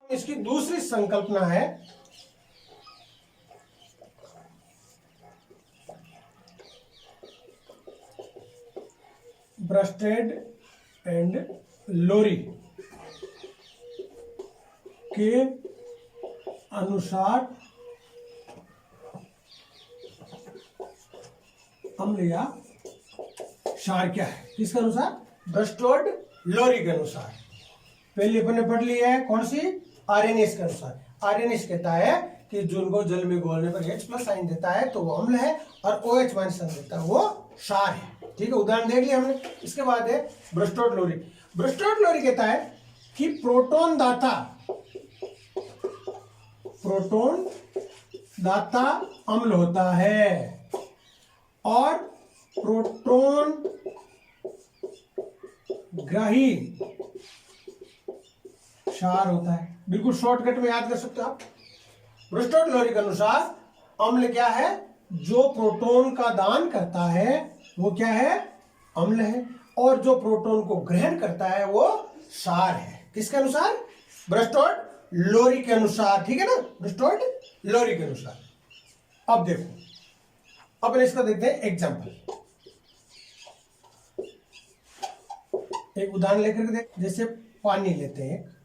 इसकी दूसरी संकल्पना है ब्रस्टेड एंड लोरी के अनुसार अम्ल या क्षार क्या है? किसके अनुसार? ब्रस्टोड लोरी के अनुसार। पहले अपन ने पढ़ लिया है कौन सी? आरएनएस के अनुसार। आरएनएस कहता है कि जून को जल में घोलने पर H+ साइन देता है तो वो अम्ल है, और OH- साइन देता है वो क्षार है। ठीक है, उदाहरण देख लिया हमने। इसके बाद है ब्रस्टोड लोरी। ब्रस्टोड लोरी कहता है कि प्रोटॉन दाता अम्ल होता है और प्रोटॉन ग्राही क्षार होता है। बिल्कुल शॉर्टकट में याद कर सकते हो आप। ब्रस्टोड लोरी के अनुसार अम्ल क्या है? जो प्रोटॉन का दान करता है वो क्या है? अम्ल है, और जो प्रोटॉन को ग्रहण करता है वो क्षार है। किसके अनुसार? ब्रस्टोड लोरी के अनुसार। ठीक है ना, ब्रस्टोड लोरी के अनुसार। अब देखो, अब इसका देखते हैं एग्जाम्पल। एक उदाहरण लेकर के देख, जैसे पानी लेते हैं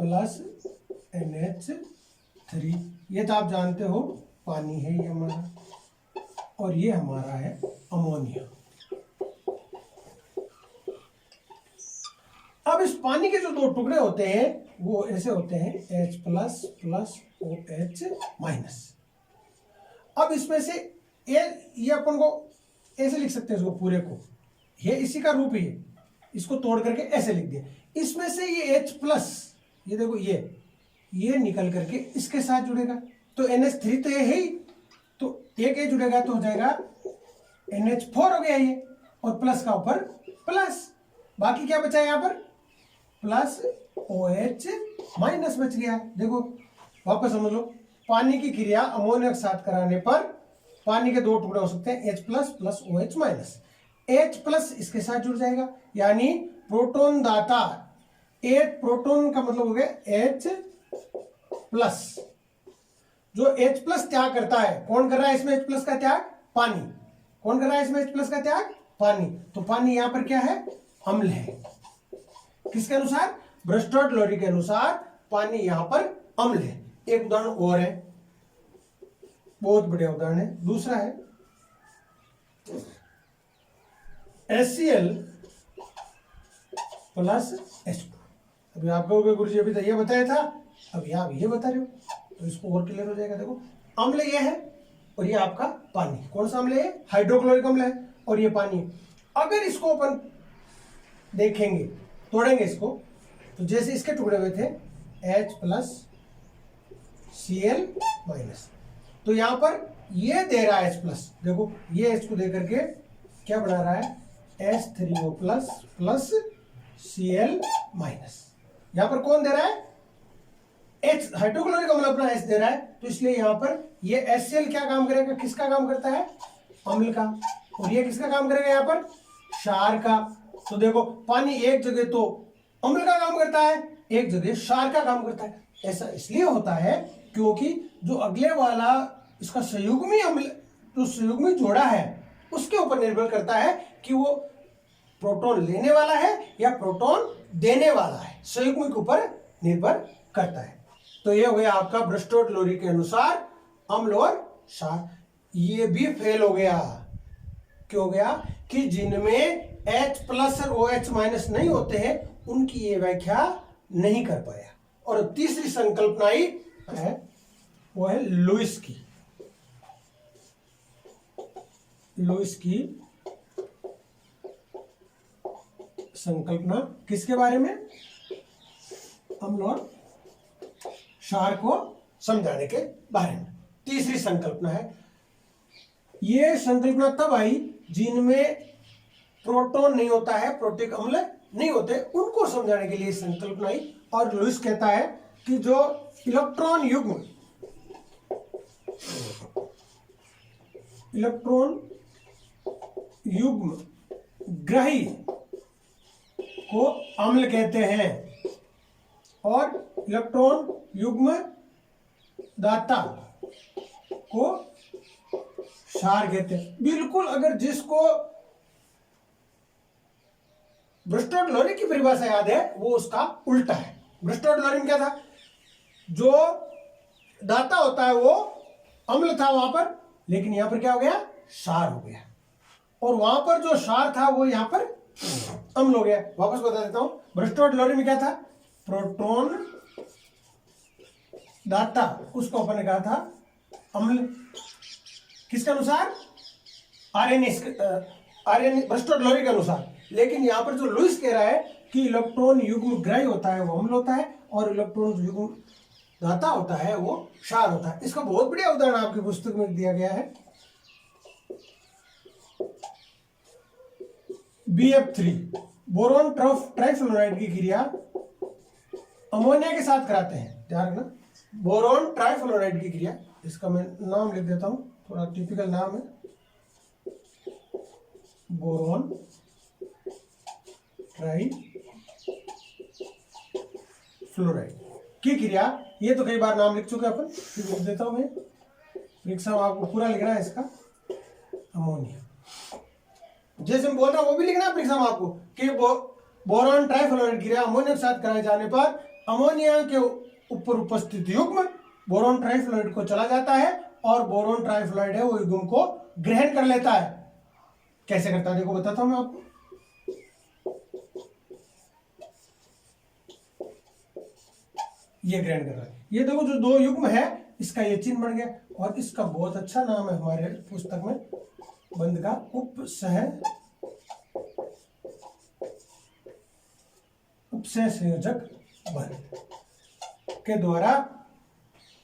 +NH3, ये तो आप जानते हो पानी है ये हमारा, और ये हमारा है अमोनिया। अब इस पानी के जो दो टुकड़े होते हैं वो ऐसे होते हैं H+ + OH-। अब इसमें से ये अपन को ऐसे लिख सकते हैं इसको पूरे को, ये इसी का रूप ही है, इसको तोड़ करके ऐसे लिख दिया। इसमें से ये H+, ये देखो ये निकल करके इसके साथ जुड़ेगा तो NH3 तो ये है ही, तो एक ये जुड़ेगा तो हो जाएगा NH4 हो गया ये, और प्लस का ऊपर प्लस, बाकी क्या बचा यहाँ पर? +OH- बच गया। देखो वापस समझ लो, पानी की क्रिया अमोनिया के साथ कराने पर पानी के दो टुकड़े हो सकते हैं H+ + OH-। H+ इसके साथ जुड़ जाएगा, यानी प्रोटॉन दाता। एक प्रोटॉन का मतलब हो गया H+। जो H+ त्याग करता है, कौन कर रहा है इसमें H+ का त्याग? पानी। कौन कर रहा है इसमें H+ का त्याग? पानी। तो पानी यहां पर क्या है? अम्ल है। किसके अनुसार? ब्रस्टोड लोरी के अनुसार पानी यहां पर अम्ल है। एक उदाहरण और है, बहुत बढ़िया उदाहरण है, दूसरा है HCl + H2। अभी आप कहोगे गुरुजी अभी तो ये बताया था, अब आप ये बता रहे हो, तो इसको और क्लियर हो जाएगा। देखो अम्ल ये है और ये आपका पानी। कौन सा अम्ल है? हाइड्रोक्लोरिक अम्ल है, और ये पानी है। अगर इसको अपन देखेंगे, तोड़ेंगे इसको, तो जैसे इसके टुकड़े हुए थे H+ Cl-, तो यहां पर ये दे रहा है H+। देखो ये H को दे करके क्या बना रहा है? H3O+ + Cl-। यहां पर कौन दे रहा है? H, हाइड्रोक्लोरिक अम्ल अपना H दे रहा है, तो इसलिए यहां पर ये HCl क्या काम करेगा? किसका काम करता है? अम्ल का। और ये किसका काम करेगा यहां पर? क्षार का। तो देखो पानी एक जगह तो अम्ल का काम करता है, एक जगह क्षार का काम करता है। ऐसा इसलिए होता है क्योंकि जो अगले वाला इसका संयुग्मी अम्ल, जो संयुग्मी जोड़ा है, उसके ऊपर निर्भर करता है कि वो प्रोटॉन लेने वाला है या प्रोटॉन देने वाला है, संयुग्मी के ऊपर निर्भर करता है। तो ये हो गया आपका ब्रस्टोड लोरी के अनुसार अम्ल और क्षार। ये भी फेल हो गया। क्यों गया? कि जिनमें H+ और OH- नहीं होते हैं उनकी ये व्याख्या नहीं कर पाया। और तीसरी संकल्पना ही है वो है लुईस की। लुईस की संकल्पना किसके बारे में? अम्ल और क्षार को समझाने के बारे में। तीसरी संकल्पना है, ये संकल्पना तब आई जिनमें प्रोटॉन नहीं होता है, प्रोटिक अम्ल नहीं होते, उनको समझाने के लिए संकल्पना आई। और लुईस कहता है कि जो इलेक्ट्रॉन युग्म ग्रही को अम्ल कहते हैं और इलेक्ट्रॉन युग्म दाता को क्षार कहते हैं। बिल्कुल, अगर जिसको ब्रिस्टो-लोरी की परिभाषा याद है वो उसका उल्टा है। ब्रिस्टो-लोरी में क्या था, जो दाता होता है वो अम्ल था वहां पर, लेकिन यहां पर क्या हो गया, क्षार हो गया, और वहां पर जो क्षार था वो यहां पर अम्ल हो गया। वापस बता देता हूं, ब्रिस्टो-लोरी में क्या था, प्रोटॉन दाता, उसको अपन ने कहा था अम्ल, किसके अनुसार, आर्यन ब्रिस्टो-लोरी के अनुसार। लेकिन यहां पर जो लुईस कह रहा है कि इलेक्ट्रॉन युग्म ग्रही होता है वो अम्ल होता है, और इलेक्ट्रॉन युग्म दाता होता है वो क्षार होता है। इसका बहुत बढ़िया उदाहरण आपकी पुस्तक में दिया गया है। BF3 बोरोन ट्राइफ्लोराइड की क्रिया अमोनिया के साथ कराते हैं, ध्यान रखना, बोरोन ट्राइफ्लोराइड की क्रिया, इसका मैं नाम लिख देता हूं, थोड़ा टिपिकल नाम है, बोरोन ट्राइफ्लोराइड की क्रिया। ये तो कई बार नाम लिख चुके अपन, फिर लिख देता हूं मैं, परीक्षा में आपको पूरा लिखना है इसका, अमोनिया, जैसे मैं बोल रहा हूं वो भी लिखना है परीक्षा में आपको कि बोरॉन ट्राइफ्लोराइड क्रिया अमोनिया के साथ कराए जाने पर अमोनिया के ऊपर उपस्थित युग्म बोरॉन ट्राइफ्लोराइड को चला जाता है, और बोरॉन ट्राइफ्लोराइड है वो युग्म को ग्रहण कर लेता है। कैसे करता है देखो बताता हूं मैं आपको। ये ग्रहण कर रहा है, ये देखो जो दो युग्म है इसका ये चिन्ह बन गया, और इसका बहुत अच्छा नाम है हमारे पुस्तक में बंद का, उपसह संयोजक बल के द्वारा।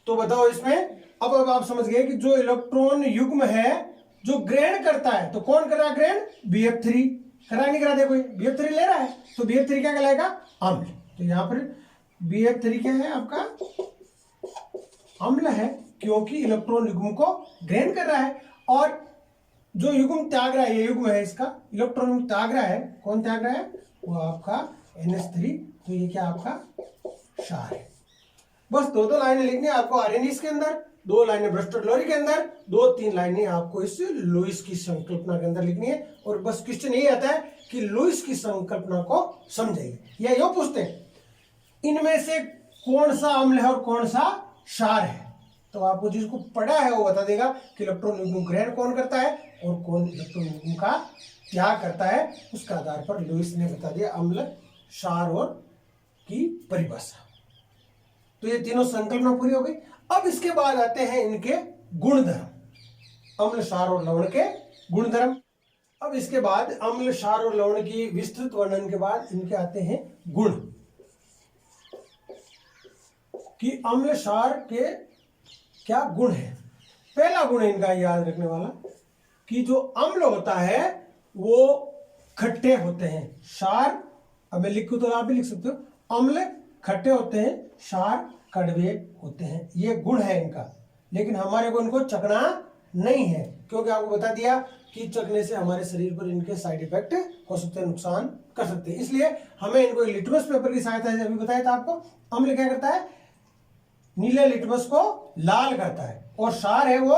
तो बताओ इसमें, अब आप समझ गए कि जो इलेक्ट्रॉन युग्म है जो ग्रहण करता है, तो कौन कर रहा है ग्रहण, BF3 करा नहीं करा, देखो BF3 ले रहा है, तो BF3 क्या कहलाएगा, अम्ल। तो यहां पर BF3 क्या है आपका, अम्ल है, क्योंकि इलेक्ट्रॉन युग्म को ग्रहण कर रहा है, और जो युग्म त्याग रहा है, ये युग्म है इसका, इलेक्ट्रॉन त्याग रहा है, कौन त्याग रहा है, वो आपका NH3, तो ये क्या आपका क्षार है। बस दो दो लाइनें लिखनी है आपको आर्यनीस के अंदर, दो लाइनें ब्रिस्टो-लोरी के अंदर, दो तीन लाइनें आपको इस लुईस की संकल्पना के अंदर लिखनी है, और बस क्वेश्चन यही आता है कि लुईस की संकल्पना को समझेंगे, या यो पूछते हैं इनमें से कौन सा अम्ल है और कौन सा क्षार है, तो आपको जिसको पढ़ा है वो बता देगा कि इलेक्ट्रॉन युग्म ग्रहण कौन करता है और कौन इलेक्ट्रॉन युग्म का त्याग करता है। उसके आधार पर लुईस ने बता दिया अम्ल, क्षार और की परिभाषा। तो ये तीनों संकल्पना पूरी हो गई। अब इसके बाद आते हैं इनके गुणधर्म, अम्ल, क्षार और लवण के गुणधर्म। अब इसके बाद अम्ल, क्षार और लवण की विस्तृत वर्णन के बाद इनके आते हैं गुण, कि अम्ल क्षार के क्या गुण है। पहला गुण है इनका याद रखने वाला कि जो अम्ल होता है वो खट्टे होते हैं, क्षार, अब मैं लिखूं तो आप भी लिख सकते हो, अम्ल खट्टे होते हैं, क्षार कड़वे होते हैं, ये गुण है इनका। लेकिन हमारे को इनको चखना नहीं है, क्योंकि आपको बता दिया कि चखने से हमारे शरीर पर इनके साइड इफेक्ट हो सकते हैं, नुकसान कर सकते हैं, इसलिए हमें इनको लिटमस पेपर की सहायता से, अभी बताया था आपको, अम्ल क्या करता है, नीले लिटमस को लाल करता है, और क्षार है वो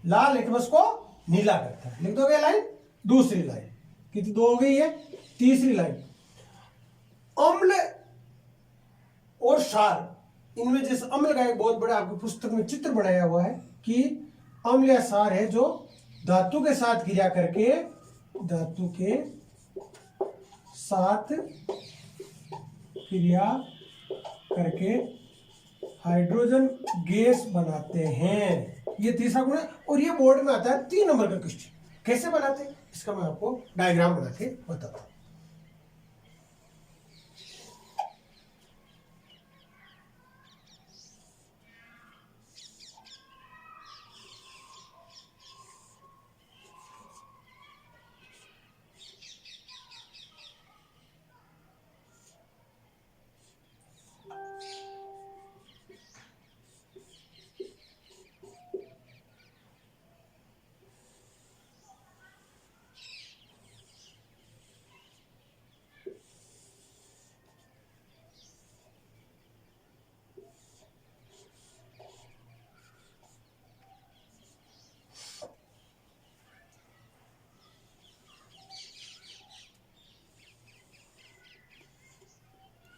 लाल लिटमस को नीला करता है। लिख दोगे लाइन, दूसरी लाइन कितनी, दो हो गई है, तीसरी लाइन, अम्ल और क्षार, इनमें जैसे अम्ल का एक बहुत बड़ा आपकी पुस्तक में चित्र बनाया हुआ है कि अम्ल या क्षार है जो धातु के साथ क्रिया करके, धातु के साथ क्रिया करके हाइड्रोजन गैस बनाते हैं, ये तीसरा गुण है। और ये बोर्ड में आता है 3 नंबर का क्वेश्चन, कैसे बनाते हैं इसका मैं आपको डायग्राम बना के बताता हूं।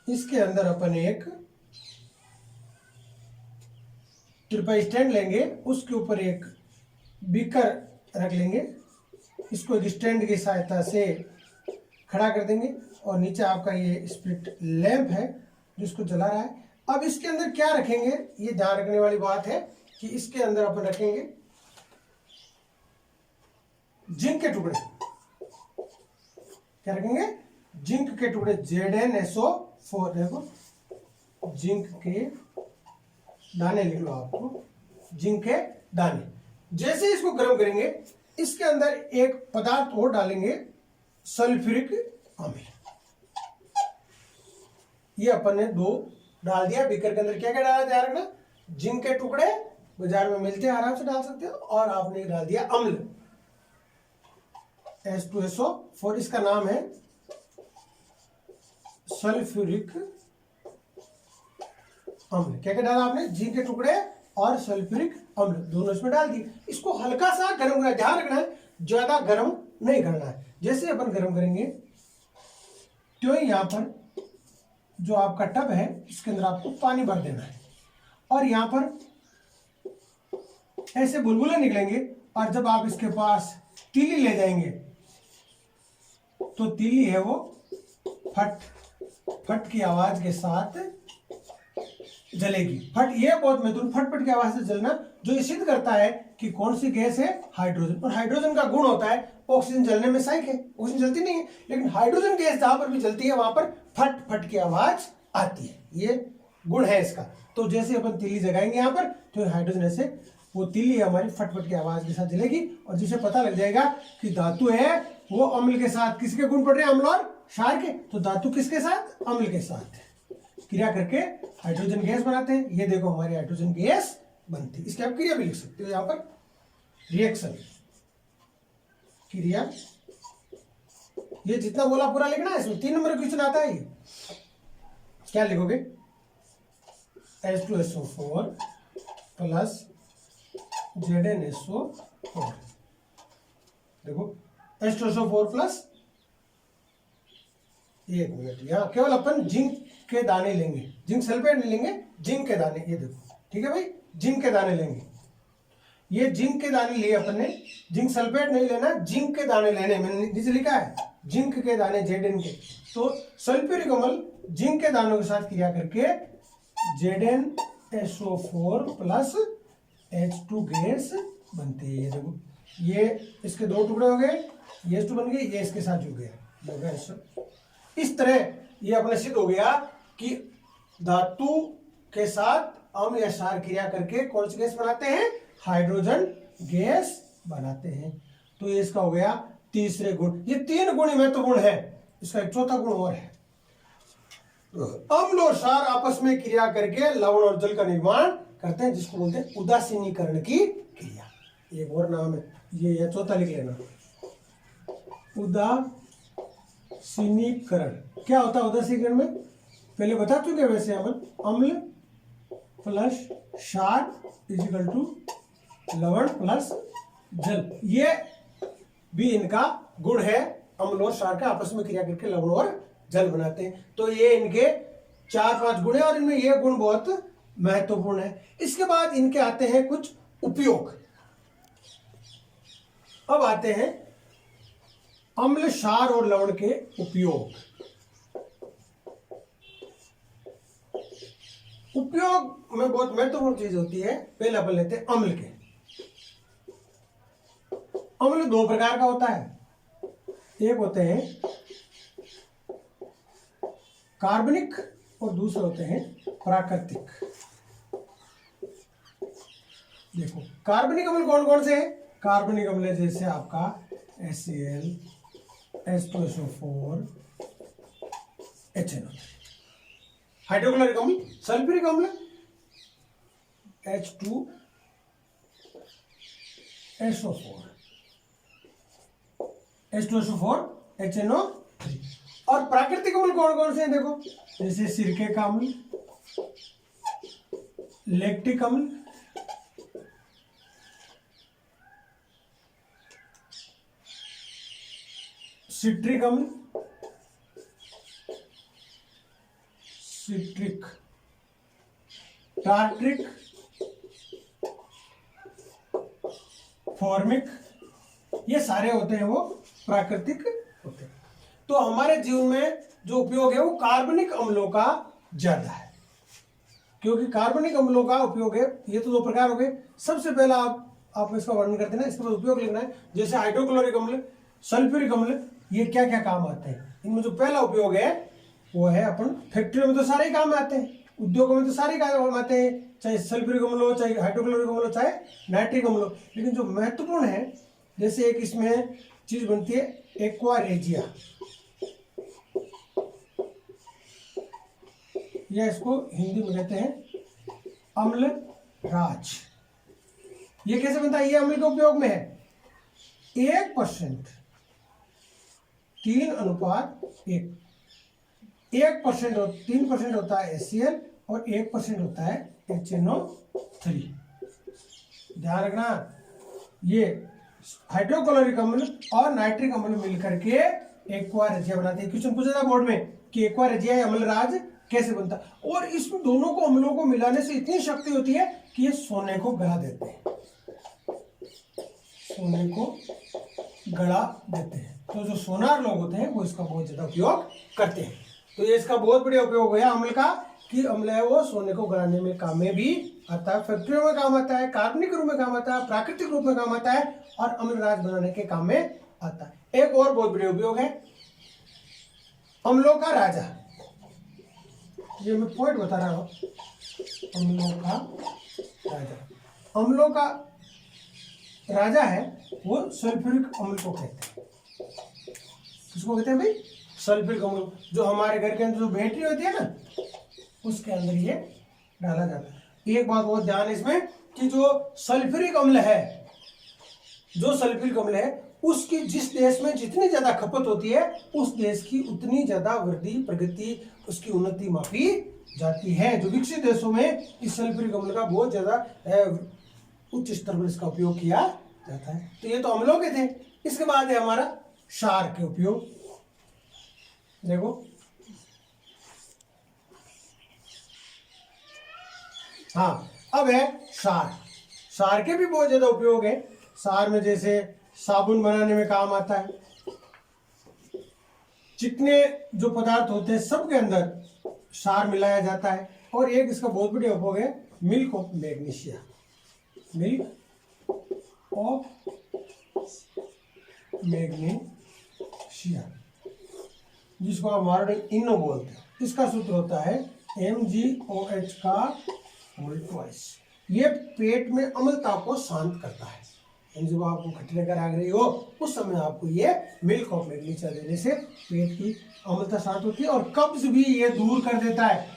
इसके अंदर अपन एक ट्रिपल स्टैंड लेंगे, उसके ऊपर एक बीकर रख लेंगे, इसको एक स्टैंड की सहायता से खड़ा कर देंगे और नीचे आपका ये स्प्लिट लैंप है जिसको जला रहा है। अब इसके अंदर क्या रखेंगे, ये ध्यान रखने वाली बात है कि इसके अंदर अपन रखेंगे जिंक के टुकड़े। क्या रखेंगे, जिंक के टुकड़े, ZnSO4। देखो जिंक के दाने लिख लो आपको, जिंक के दाने। जैसे इसको गर्म करेंगे इसके अंदर एक पदार्थ और डालेंगे, सल्फ्यूरिक अम्ल। ये अपन ने 2 डाल दिया। बीकर के अंदर क्या क्या डाला, ध्यान रखना, जिंक के टुकड़े बाजार में मिलते हैं, आराम से डाल सकते हो, और आपने डाल दिया अम्ल H2SO4, इसका नाम है सल्फ्यूरिक अम्ल। क्या क्या डाला आपने, जिंक के टुकड़े और सल्फ्यूरिक अम्ल, दोनों इसमें डाल दिए। इसको हल्का सा गर्म करना है, ध्यान रखना है ज्यादा गर्म नहीं करना है। जैसे अपन गर्म करेंगे तो यहां पर जो आपका टब है इसके अंदर आपको पानी भर देना है, और यहां पर ऐसे बुलबुले निकलेंगे, और जब आप इसके पास तीली ले जाएंगे तो तीली है वो फट फट की आवाज के साथ जलेगी। फट, ये बहुत महत्वपूर्ण, फट फट की आवाज से जलना, जो ये सिद्ध करता है कि कौन सी गैस है, हाइड्रोजन। और हाइड्रोजन का गुण होता है ऑक्सीजन जलने में सहायक है, ऑक्सीजन जलती नहीं है, लेकिन हाइड्रोजन गैस जहां पर भी जलती है वहां पर फट फट की आवाज आती है, ये गुण है इसका। तो जैसे अपन तीली जगाएंगे यहाँ पर तो हाइड्रोजन ऐसे, वो तीली हमारी फट फट की आवाज के साथ जलेगी, और जिसे पता लग जाएगा कि धातु है वो अम्ल के साथ, किसके गुण पड़ रहे हैं, अम्ल और क्षार के, तो धातु किसके साथ, अम्ल के साथ क्रिया करके हाइड्रोजन गैस बनाते हैं। ये देखो हमारी हाइड्रोजन गैस बनती है। इसकी आप क्रिया भी लिख सकते हो यहाँ पर, रिएक्शन, क्रिया। ये जितना बोला पूरा लिखना है, इसमें 3 नंबर क्वेश्चन आता है। ये क्या लिखोगे, H2SO4 प्लस ZnSO4। देखो H2SO4 प्लस, 1 मिनट, यहाँ केवल अपन जिंक के दाने लेंगे, जिंक सल्फेट नहीं लेंगे, जिंक के दाने। ये देखो, ठीक है भाई, जिंक के दाने लेंगे। ये जिंक के दाने लिए अपन ने, जिंक सल्फेट नहीं लेना, जिंक के दाने लेने, मैंने नीचे लिखा है जिंक के दाने, Zn के। तो सल्फ्यूरिक अम्ल जिंक के दानों के साथ क्रिया करके ZnSO4 प्लस H2 गैस बनती है। ये देखो, ये इसके 2 टुकड़े हो गए, ये H2 बन गए, ये इसके साथ जुड़ गया। इस तरह ये अपने सिद्ध हो गया कि धातु के साथ अम्ल या क्षार क्रिया करके कौन सी गैस बनाते हैं, हाइड्रोजन गैस बनाते हैं। तो ये इसका हो गया तीसरे गुण। ये 3 गुण महत्वपूर्ण है, इसका एक चौथा गुण और है, अम्ल और क्षार आपस में क्रिया करके लवण और जल का निर्माण करते हैं, जिसको बोलते हैं उदासीनीकरण की क्रिया। एक और नाम है ये चौथा लिख लेना, उदासीनीकरण। क्या होता है उदासीनीकरण में, पहले बता चुके वैसे अपन, अम्ल प्लस क्षार इजिकल टू लवण प्लस जल, ये भी इनका गुण है। अम्ल और क्षार का आपस में क्रिया करके लवण और जल बनाते हैं। तो ये इनके 4-5 गुण है, और इनमें ये गुण बहुत महत्वपूर्ण है। इसके बाद इनके आते हैं कुछ उपयोग। अब आते हैं अम्ल, क्षार और लवण के उपयोग। उपयोग में बहुत महत्वपूर्ण चीज होती है। पहले अपन लेते हैं अम्ल के। अम्ल 2 प्रकार का होता है, एक होते हैं कार्बनिक और दूसरे होते हैं प्राकृतिक। देखो कार्बनिक अम्ल कौन कौन से हैं, कार्बनिक अम्ल जैसे आपका HCl, H2SO4, HNO। हाइड्रोक्लोरिक अम्ल, सल्फ्यूरिक अम्ल H2SO4, HNO3। और प्राकृतिक अम्ल कौन कौन से हैं, देखो जैसे सिरके का अम्ल, लैक्टिक अम्ल, सिट्रिक अम्ल, सिट्रिक, टार्ट्रिक, फॉर्मिक, ये सारे होते हैं वो प्राकृतिक होते हैं। तो हमारे जीवन में जो उपयोग है वो कार्बनिक अम्लों का ज्यादा है, क्योंकि कार्बनिक अम्लों का उपयोग है, ये तो दो प्रकार हो गए। सबसे पहला आप इसका वर्णन करते हैं ना, इसके बाद उपयोग लिखना है। जैसे हाइड्रोक्लोरिक अम्ल, सल्फ्यूरिक अम्ल, ये क्या क्या काम आते हैं। इनमें जो पहला उपयोग है वो है, अपन फैक्ट्रियों में तो सारे ही काम आते हैं, उद्योगों में तो सारे काम आते हैं, चाहे सल्फ्यूरिक अम्ल हो, चाहे हाइड्रोक्लोरिक अम्ल हो, चाहे नाइट्रिक अम्ल हो। लेकिन जो महत्वपूर्ण है, जैसे एक इसमें चीज बनती है एक्वा रेजिया, या इसको हिंदी में कहते हैं अम्ल राज। ये कैसे बनता है? ये अम्ल के उपयोग में है। 1% 3:1, 1% और 3% होता है HCl और 1% होता है HNO3। ध्यान रखना, ये हाइड्रोक्लोरिक अम्ल और नाइट्रिक अम्ल मिलकर के एक्वा रेजिया बनाते हैं। क्वेश्चन पूछा था बोर्ड में कि एक्वा रेजिया अम्ल राज कैसे बनता, और इस दोनों को अम्लों को मिलाने से इतनी शक्ति होती है कि ये सोने को गला देते हैं, सोने को गला देते हैं। तो जो सोनार लोग होते हैं वो इसका बहुत ज्यादा उपयोग करते हैं। तो ये इसका बहुत बढ़िया उपयोग हुआ अम्ल का, कि अम्ल है वो सोने को गलाने में काम में भी आता है, फैक्ट्रियों में काम आता है, कार्बनिक रूप में काम आता है, प्राकृतिक रूप में काम आता है, और अम्ल राज बनाने के काम में आता है। एक और बहुत बढ़िया उपयोग है अम्लों का राजा। ये मैं पॉइंट बता रहा हूं, अम्लों का राजा। अम्लों का राजा है वो सल्फ्यूरिक अम्ल को कहते हैं। किसको कहते हैं भाई? सल्फ्यूरिक अम्ल। जो हमारे घर के अंदर जो बैटरी होती है ना, उसके अंदर ये डाला जाता है। एक बात बहुत ध्यान है इसमें कि जो सल्फ्यूरिक अम्ल है, जो सल्फ्यूरिक अम्ल है, उसकी जिस देश में जितनी ज्यादा खपत होती है, उस देश की उतनी ज्यादा वृद्धि, प्रगति, उसकी उन्नति मापी जाती है। जो विकसित देशों में इस सल्फ्यूरिक अम्ल का बहुत ज्यादा उच्च स्तर पर इसका उपयोग किया जाता है। तो ये तो अम्लों के थे। इसके बाद है हमारा क्षार के उपयोग। देखो, हाँ, अब है क्षार। क्षार के भी बहुत ज्यादा उपयोग है। क्षार में जैसे साबुन बनाने में काम आता है, चिकने जो पदार्थ होते हैं सबके अंदर क्षार मिलाया जाता है। और एक इसका बहुत बढ़िया उपयोग है milk of magnesia, milk of magnesia, जिसको आप मार्डिन इनो बोलते हैं। इसका सूत्र होता है MgOH का होल ट्वाइस। ये पेट में अम्लता को शांत करता है। जब आपको खट्टी लेकर आ रही हो, उस समय आपको ये मिल्क ऑफ मैग्नीशिया देने से पेट की अम्लता शांत होती है, और कब्ज भी ये दूर कर देता है।